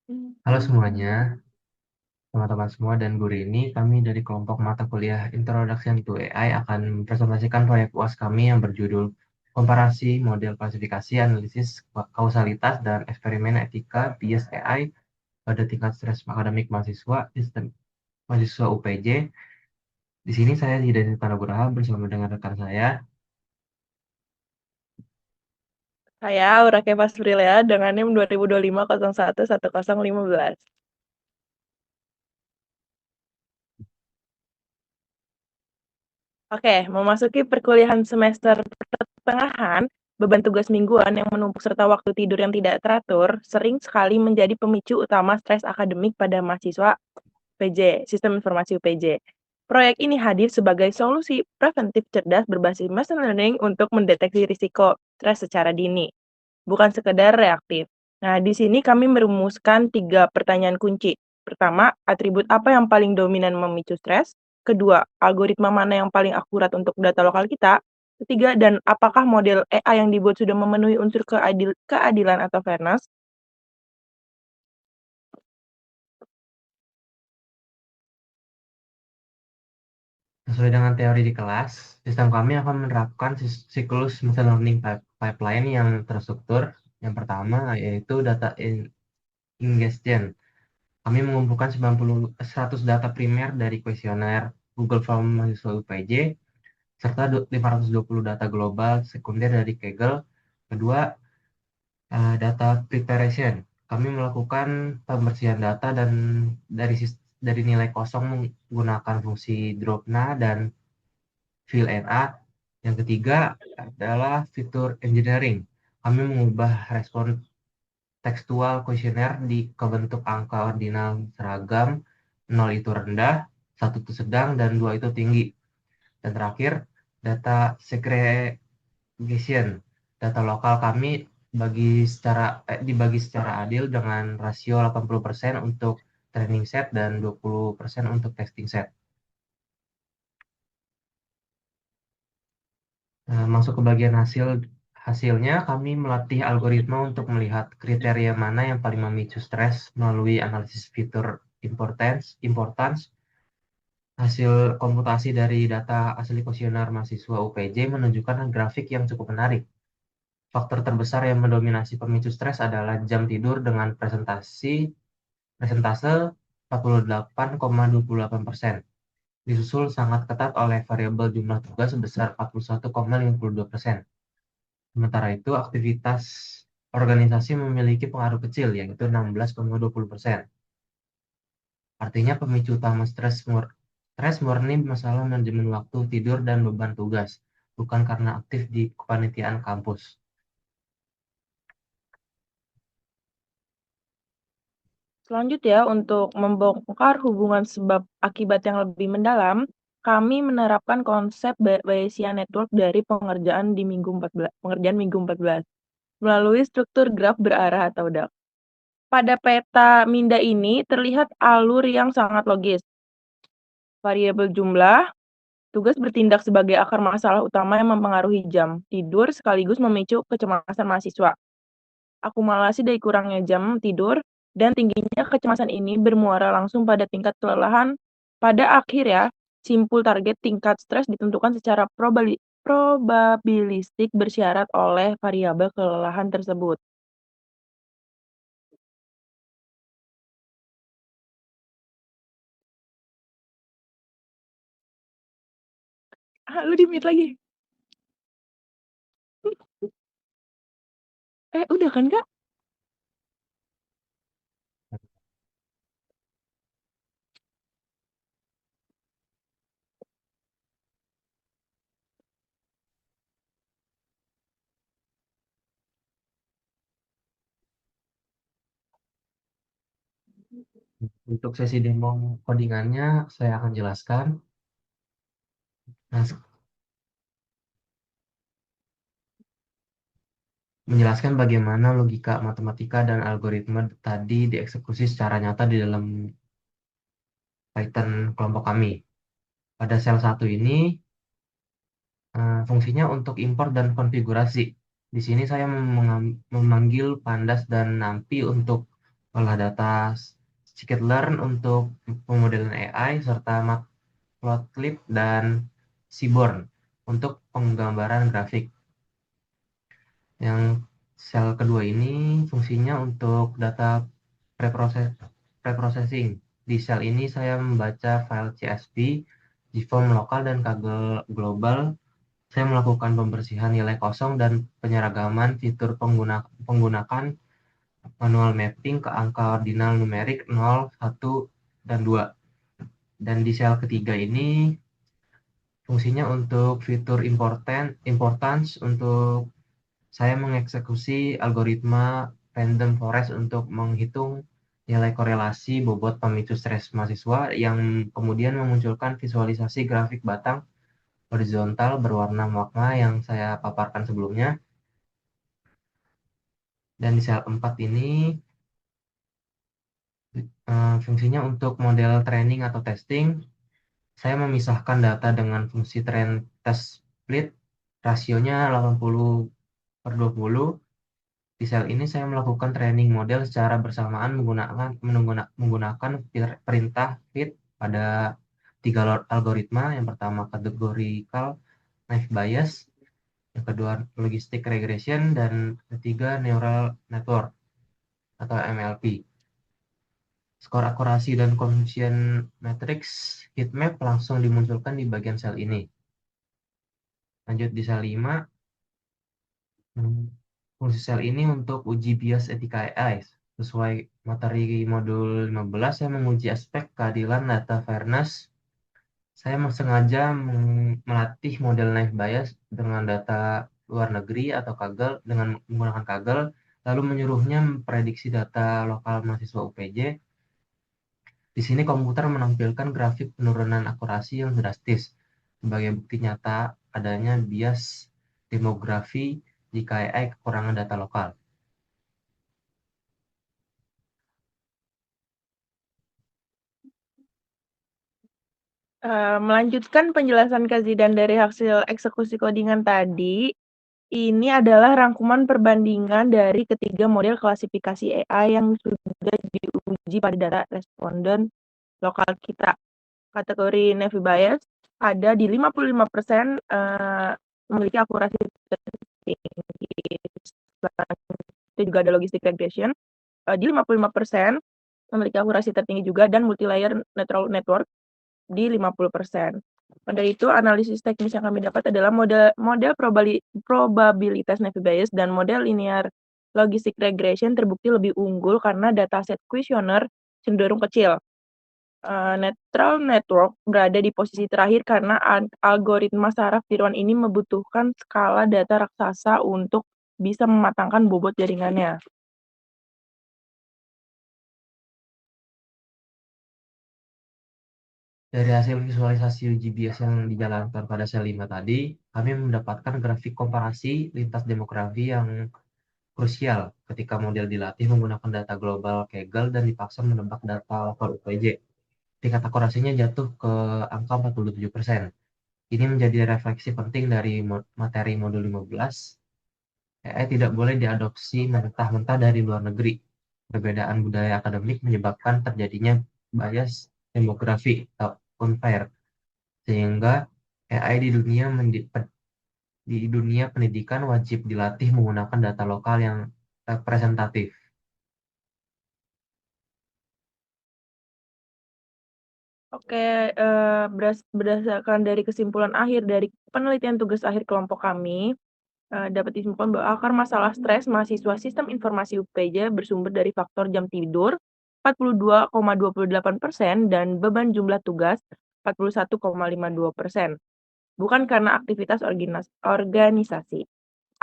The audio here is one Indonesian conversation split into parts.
Halo semuanya, teman-teman semua dan guru ini, kami dari kelompok mata kuliah Introduction to AI akan mempresentasikan proyek UAS kami yang berjudul Komparasi Model Klasifikasi, Analisis Kausalitas, dan Eksperimen Etika Bias AI pada tingkat stres akademik mahasiswa, sistem mahasiswa UPJ. Di sini saya Zidane Tanagraha bersama dengan rekan saya. Saya Aura Kevas Prilea dengan NIM 2025 01 1015. Oke, memasuki perkuliahan semester pertengahan, beban tugas mingguan yang menumpuk serta waktu tidur yang tidak teratur sering sekali menjadi pemicu utama stres akademik pada mahasiswa UPJ, Sistem Informasi UPJ. Proyek ini hadir sebagai solusi preventif cerdas berbasis machine learning untuk mendeteksi risiko stres secara dini, bukan sekedar reaktif. Nah, di sini kami merumuskan 3 pertanyaan kunci. Pertama, atribut apa yang paling dominan memicu stres? Kedua, algoritma mana yang paling akurat untuk data lokal kita? Ketiga, dan apakah model AI yang dibuat sudah memenuhi unsur keadilan atau fairness? Sesuai dengan teori di kelas, sistem kami akan menerapkan siklus machine learning pipeline yang terstruktur. Yang pertama yaitu ingestion. Kami mengumpulkan 100 data primer dari kuesioner Google Form mahasiswa UPJ, serta 520 data global sekunder dari Kaggle. Kedua, data preparation. Kami melakukan pembersihan data dan dari nilai kosong menggunakan fungsi dropna dan fill-NA. Yang ketiga adalah fitur engineering. Kami mengubah respon tekstual kuesioner ke bentuk angka ordinal seragam, 0 itu rendah, 1 itu sedang, dan 2 itu tinggi. Dan terakhir, data segregation. Data lokal kami dibagi secara adil dengan rasio 80% untuk training set dan 20% untuk testing set. Masuk ke bagian hasilnya, kami melatih algoritma untuk melihat kriteria mana yang paling memicu stres melalui analisis fitur importance. Hasil komputasi dari data asli kuesioner mahasiswa UPJ menunjukkan grafik yang cukup menarik. Faktor terbesar yang mendominasi pemicu stres adalah jam tidur dengan presentase 48,28%. Disusul sangat ketat oleh variabel jumlah tugas sebesar 41,52%. Sementara itu, aktivitas organisasi memiliki pengaruh kecil, yaitu 16,20%. Artinya pemicu utama stres murni masalah manajemen waktu tidur dan beban tugas, bukan karena aktif di kepanitiaan kampus. Selanjutnya, untuk membongkar hubungan sebab akibat yang lebih mendalam, kami menerapkan konsep Bayesian Network dari pengerjaan minggu 14 melalui struktur graf berarah atau DAG. Pada peta minda ini terlihat alur yang sangat logis. Variabel jumlah, tugas bertindak sebagai akar masalah utama yang mempengaruhi jam tidur sekaligus memicu kecemasan mahasiswa. Akumulasi dari kurangnya jam tidur dan tingginya kecemasan ini bermuara langsung pada tingkat kelelahan. Pada akhirnya, simpul target tingkat stres ditentukan secara probabilistik bersyarat oleh variabel kelelahan tersebut. Lu di mute lagi. Udah kan, Kak? Untuk sesi demo codingannya, saya akan jelaskan. Nah, menjelaskan bagaimana logika matematika dan algoritma tadi dieksekusi secara nyata di dalam Python kelompok kami. Pada sel 1 ini, fungsinya untuk import dan konfigurasi. Di sini saya memanggil Pandas dan Nampi untuk olah data scikit-learn untuk pemodelan AI, serta Matplotlib dan Seaborn untuk penggambaran grafik. Yang sel kedua ini fungsinya untuk data preprocessing. Di sel ini saya membaca file CSV, JSON lokal, dan kagel global. Saya melakukan pembersihan nilai kosong dan penyeragaman fitur menggunakan manual mapping ke angka ordinal numerik 0, 1, dan 2. Dan di sel ketiga ini fungsinya untuk fitur importance untuk saya mengeksekusi algoritma random forest untuk menghitung nilai korelasi bobot pemicu stres mahasiswa yang kemudian memunculkan visualisasi grafik batang horizontal berwarna magma yang saya paparkan sebelumnya. Dan di sel 4 ini fungsinya untuk model training atau testing. Saya memisahkan data dengan fungsi train test split, rasionya 80/20. Di sel ini saya melakukan training model secara bersamaan menggunakan perintah fit pada tiga algoritma. Yang pertama categorical naive Bayes, yang kedua logistic regression, dan ketiga neural network atau MLP. Skor akurasi dan confusion matrix heatmap langsung dimunculkan di bagian sel ini. Lanjut di sel 5, fungsi sel ini untuk uji bias etika AI. Sesuai materi modul 15, saya menguji aspek keadilan data fairness. Saya sengaja melatih model naive Bayes dengan data luar negeri atau Kaggle dengan menggunakan Kaggle, lalu menyuruhnya memprediksi data lokal mahasiswa UPJ. Di sini komputer menampilkan grafik penurunan akurasi yang drastis sebagai bukti nyata adanya bias demografi jika AI kekurangan data lokal. Melanjutkan penjelasan Kak Zidan dari hasil eksekusi codingan tadi, ini adalah rangkuman perbandingan dari ketiga model klasifikasi AI yang sudah diuji pada data responden lokal kita. Kategori Navy Bias ada di 55% memiliki akurasi tertinggi. Itu juga ada logistic regression di 55% memiliki akurasi tertinggi juga, dan multilayer neural network di 50%. Pada itu, analisis teknis yang kami dapat adalah model probabilitas Naive Bayes dan model linear logistic regression terbukti lebih unggul karena dataset kuesioner cenderung kecil. Neural network berada di posisi terakhir karena algoritma saraf tiruan ini membutuhkan skala data raksasa untuk bisa mematangkan bobot jaringannya. Dari hasil visualisasi uji bias yang dijalankan pada sel 5 tadi, kami mendapatkan grafik komparasi lintas demografi yang krusial ketika model dilatih menggunakan data global Kaggle dan dipaksa menebak data lokal UPJ. Tingkat akurasinya jatuh ke angka 47%. Ini menjadi refleksi penting dari materi modul 15. AI tidak boleh diadopsi mentah-mentah dari luar negeri. Perbedaan budaya akademik menyebabkan terjadinya bias demografi atau unfair, sehingga AI di dunia pendidikan wajib dilatih menggunakan data lokal yang representatif. Oke, berdasarkan dari kesimpulan akhir dari penelitian tugas akhir kelompok kami, dapat disimpulkan bahwa akar masalah stres mahasiswa Sistem Informasi UPJ bersumber dari faktor jam tidur 42,28% dan beban jumlah tugas 41,52%, bukan karena aktivitas organisasi.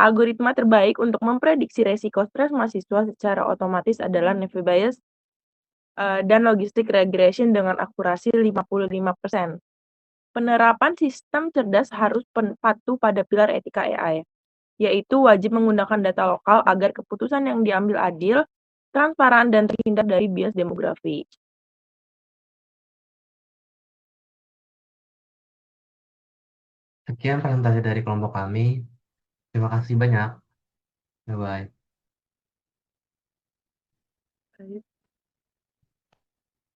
Algoritma terbaik untuk memprediksi resiko stres mahasiswa secara otomatis adalah Naive Bayes dan logistic regression dengan akurasi 55%. Penerapan sistem cerdas harus patuh pada pilar etika AI, yaitu wajib menggunakan data lokal agar keputusan yang diambil adil, transparan, dan terhindar dari bias demografi. Sekian presentasi dari kelompok kami. Terima kasih banyak. Bye-bye.